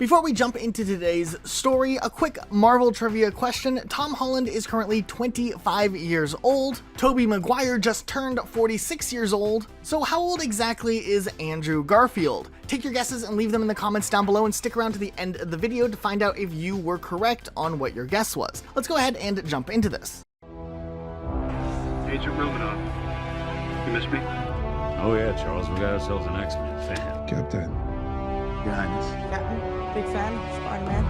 Before we jump into today's story, a quick Marvel trivia question. Tom Holland is currently 25 years old. Tobey Maguire just turned 46 years old. So how old exactly is Andrew Garfield? Take your guesses and leave them in the comments down below, and stick around to the end of the video to find out if you were correct on what your guess was. Let's go ahead and jump into this. Agent Romanoff, you miss me? Oh yeah, Charles, we got ourselves an X-Men fan. Captain. Your Highness. Captain, big fan, Spider-Man.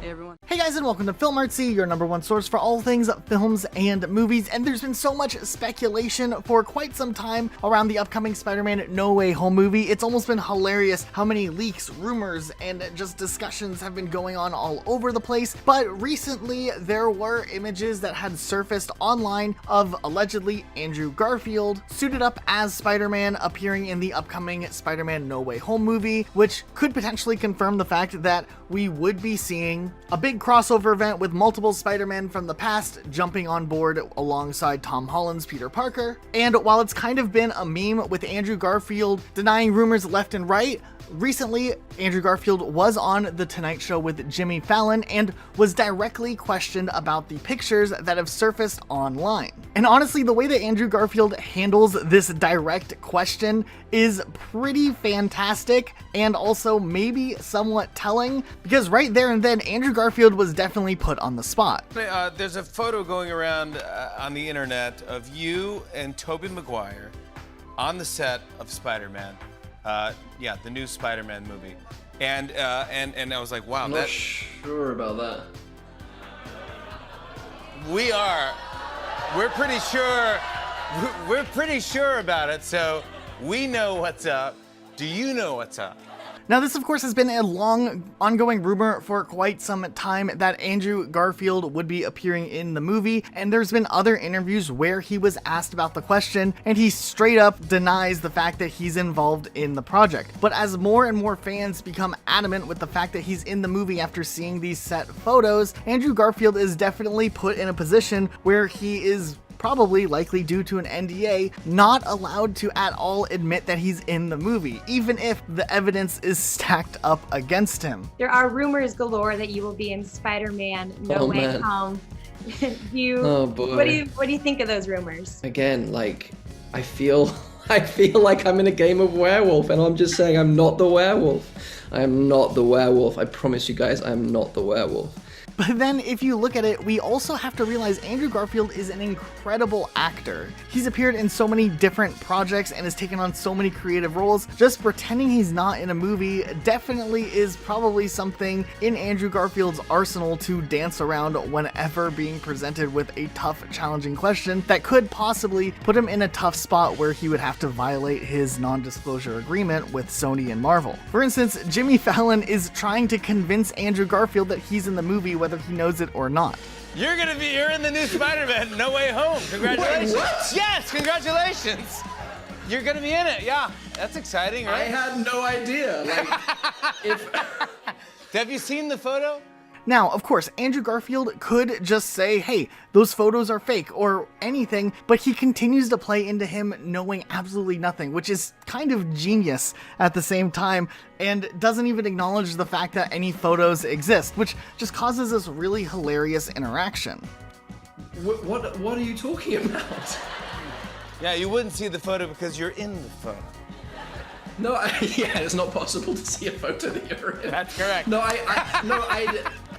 Hey everyone. Hey guys, and welcome to 𝘨𝘪𝘰𝘂𝘀𝘃, your #1 source for all things films and movies. And there's been so much speculation for quite some time around the upcoming Spider-Man No Way Home movie. It's almost been hilarious how many leaks, rumors, and just discussions have been going on all over the place. But recently, there were images that had surfaced online of allegedly Andrew Garfield suited up as Spider-Man appearing in the upcoming Spider-Man No Way Home movie, which could potentially confirm the fact that we would be seeing a big crossover event with multiple Spider-Men from the past jumping on board alongside Tom Holland's Peter Parker. And while it's kind of been a meme with Andrew Garfield denying rumors left and right, recently Andrew Garfield was on The Tonight Show with Jimmy Fallon and was directly questioned about the pictures that have surfaced online. And honestly, the way that Andrew Garfield handles this direct question is pretty fantastic, and also maybe somewhat telling, because right there and then Andrew Garfield was definitely put on the spot. There's a photo going around on the internet of you and Tobey Maguire on the set of Spider-Man. Yeah, the new Spider-Man movie. And I was like, wow, I'm not sure about that. We're pretty sure about it, so we know what's up. Do you know what's up? Now, this of course has been a long ongoing rumor for quite some time that Andrew Garfield would be appearing in the movie, and there's been other interviews where he was asked about the question and he straight up denies the fact that he's involved in the project. But as more and more fans become adamant with the fact that he's in the movie after seeing these set photos, Andrew Garfield is definitely put in a position where he is probably, likely due to an NDA, not allowed to at all admit that he's in the movie, even if the evidence is stacked up against him. There are rumors galore that you will be in Spider-Man No Way Home. Oh boy. What do you think of those rumors? Again, like, I feel like I'm in a game of werewolf, and I'm just saying I'm not the werewolf. I am not the werewolf. I promise you guys, I'm not the werewolf. But then if you look at it, we also have to realize Andrew Garfield is an incredible actor. He's appeared in so many different projects and has taken on so many creative roles. Just pretending he's not in a movie definitely is probably something in Andrew Garfield's arsenal to dance around whenever being presented with a tough, challenging question that could possibly put him in a tough spot where he would have to violate his non-disclosure agreement with Sony and Marvel. For instance, Jimmy Fallon is trying to convince Andrew Garfield that he's in the movie whether he knows it or not. You're in the new Spider-Man No Way Home. Congratulations. Wait, what? Yes, congratulations. You're gonna be in it. Yeah, that's exciting, right? I had no idea. Like, Have you seen the photo? Now, of course, Andrew Garfield could just say, hey, those photos are fake or anything, but he continues to play into him knowing absolutely nothing, which is kind of genius at the same time, and doesn't even acknowledge the fact that any photos exist, which just causes this really hilarious interaction. what are you talking about? Yeah, you wouldn't see the photo because you're in the photo. No, yeah, it's not possible to see a photo that you're in. That's correct.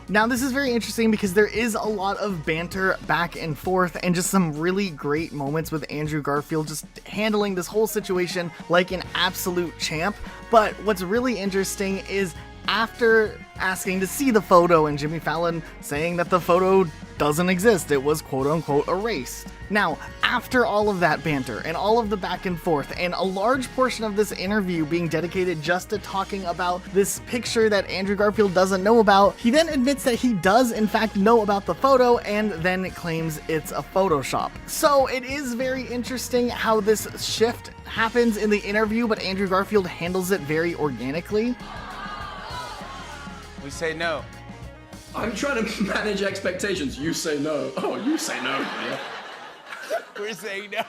Now, this is very interesting because there is a lot of banter back and forth and just some really great moments with Andrew Garfield just handling this whole situation like an absolute champ. But what's really interesting is after asking to see the photo and Jimmy Fallon saying that the photo doesn't exist, it was quote-unquote erased. Now, after all of that banter and all of the back and forth and a large portion of this interview being dedicated just to talking about this picture that Andrew Garfield doesn't know about, he then admits that he does in fact know about the photo and then claims it's a Photoshop. So it is very interesting how this shift happens in the interview, but Andrew Garfield handles it very organically. We say no. I'm trying to manage expectations. You say no. Oh, you say no. Yeah. We're saying no.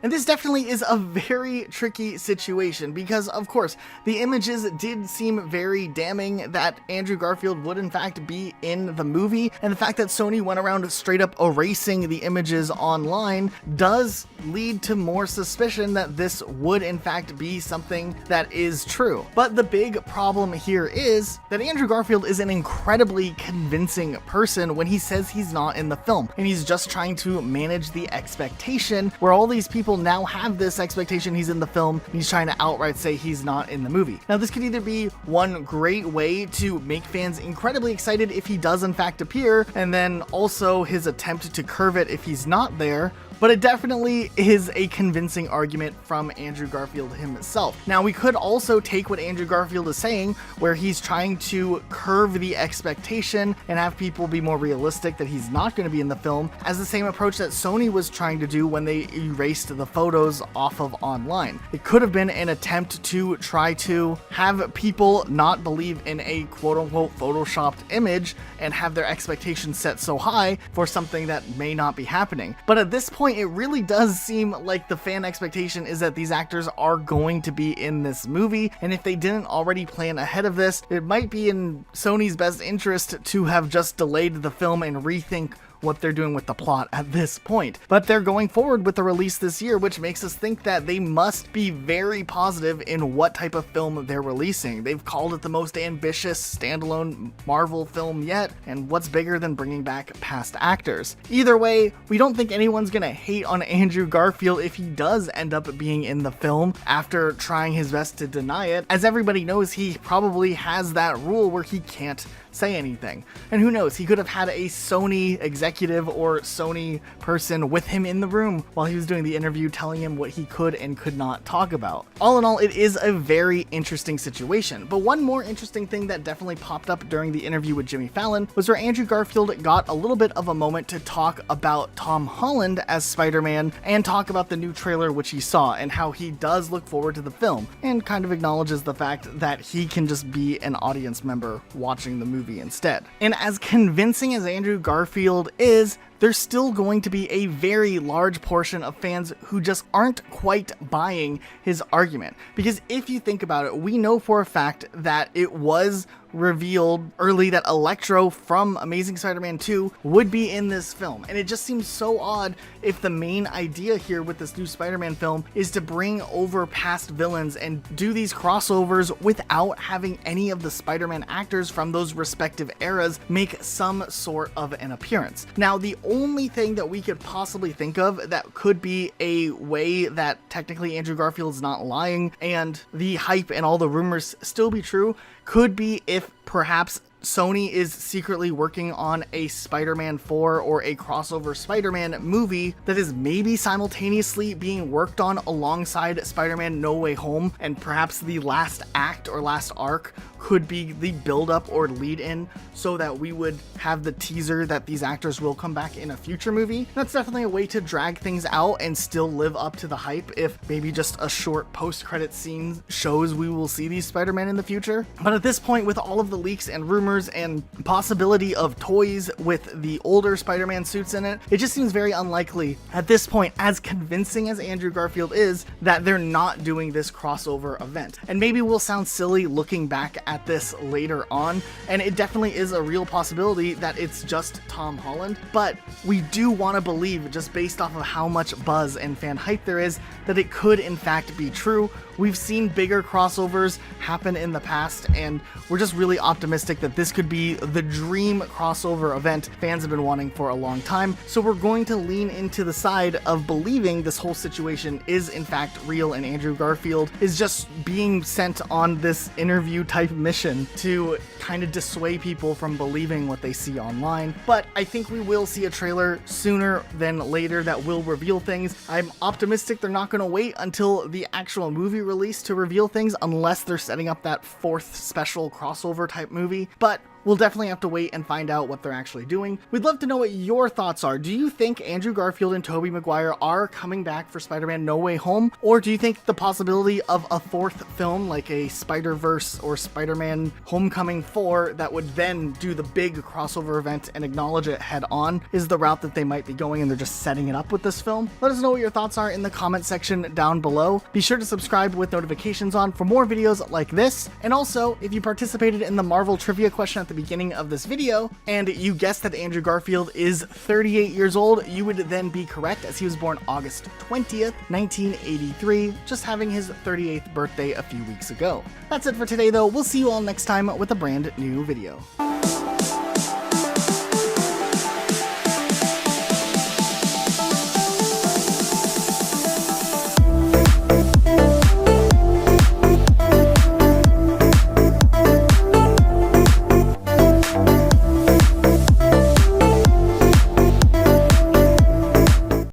And this definitely is a very tricky situation because, of course, the images did seem very damning that Andrew Garfield would in fact be in the movie, and the fact that Sony went around straight up erasing the images online does lead to more suspicion that this would in fact be something that is true. But the big problem here is that Andrew Garfield is an incredibly convincing person when he says he's not in the film, and he's just trying to manage the expectation where all these people now have this expectation he's in the film, and he's trying to outright say he's not in the movie. Now this could either be one great way to make fans incredibly excited if he does in fact appear, and then also his attempt to curve it if he's not there, but it definitely is a convincing argument from Andrew Garfield himself. Now, we could also take what Andrew Garfield is saying, where he's trying to curve the expectation and have people be more realistic that he's not going to be in the film, as the same approach that Sony was trying to do when they erased the photos off of online. It could have been an attempt to try to have people not believe in a quote-unquote photoshopped image and have their expectations set so high for something that may not be happening. But at this point, it really does seem like the fan expectation is that these actors are going to be in this movie, and if they didn't already plan ahead of this, it might be in Sony's best interest to have just delayed the film and rethink what they're doing with the plot at this point. But they're going forward with the release this year, which makes us think that they must be very positive in what type of film they're releasing. They've called it the most ambitious standalone Marvel film yet, and what's bigger than bringing back past actors? Either way, we don't think anyone's gonna hate on Andrew Garfield if he does end up being in the film after trying his best to deny it. As everybody knows, he probably has that rule where he can't say anything. And who knows, he could have had a Sony executive or Sony person with him in the room while he was doing the interview, telling him what he could and could not talk about. All in all, it is a very interesting situation. But one more interesting thing that definitely popped up during the interview with Jimmy Fallon was where Andrew Garfield got a little bit of a moment to talk about Tom Holland as Spider-Man and talk about the new trailer which he saw and how he does look forward to the film, and kind of acknowledges the fact that he can just be an audience member watching the movie instead. And as convincing as Andrew Garfield is, there's still going to be a very large portion of fans who just aren't quite buying his argument. Because if you think about it, we know for a fact that it was revealed early that Electro from Amazing Spider-Man 2 would be in this film. And it just seems so odd if the main idea here with this new Spider-Man film is to bring over past villains and do these crossovers without having any of the Spider-Man actors from those respective eras make some sort of an appearance. Now, the only thing that we could possibly think of that could be a way that technically Andrew Garfield's not lying and the hype and all the rumors still be true could be if perhaps Sony is secretly working on a Spider-Man 4 or a crossover Spider-Man movie that is maybe simultaneously being worked on alongside Spider-Man No Way Home, and perhaps the last act or last arc could be the build-up or lead-in so that we would have the teaser that these actors will come back in a future movie. That's definitely a way to drag things out and still live up to the hype if maybe just a short post-credit scene shows we will see these Spider-Man in the future. But at this point, with all of the leaks and rumors and possibility of toys with the older Spider-Man suits in it, it just seems very unlikely at this point, as convincing as Andrew Garfield is, that they're not doing this crossover event. And maybe we'll sound silly looking back at this later on, and it definitely is a real possibility that it's just Tom Holland, but we do want to believe, just based off of how much buzz and fan hype there is, that it could in fact be true. We've seen bigger crossovers happen in the past, and we're just really optimistic that this could be the dream crossover event fans have been wanting for a long time. So we're going to lean into the side of believing this whole situation is in fact real, and Andrew Garfield is just being sent on this interview type mission to kind of dissuade people from believing what they see online. But I think we will see a trailer sooner than later that will reveal things. I'm optimistic they're not going to wait until the actual movie release to reveal things, unless they're setting up that fourth special crossover type movie. But we'll definitely have to wait and find out what they're actually doing. We'd love to know what your thoughts are. Do you think Andrew Garfield and Tobey Maguire are coming back for Spider-Man No Way Home? Or do you think the possibility of a fourth film, like a Spider-Verse or Spider-Man Homecoming 4, that would then do the big crossover event and acknowledge it head on, is the route that they might be going and they're just setting it up with this film? Let us know what your thoughts are in the comment section down below. Be sure to subscribe with notifications on for more videos like this. And also, if you participated in the Marvel trivia question at the beginning of this video and you guessed that Andrew Garfield is 38 years old, you would then be correct, as he was born August 20th, 1983, just having his 38th birthday a few weeks ago. That's it for today though. We'll see you all next time with a brand new video.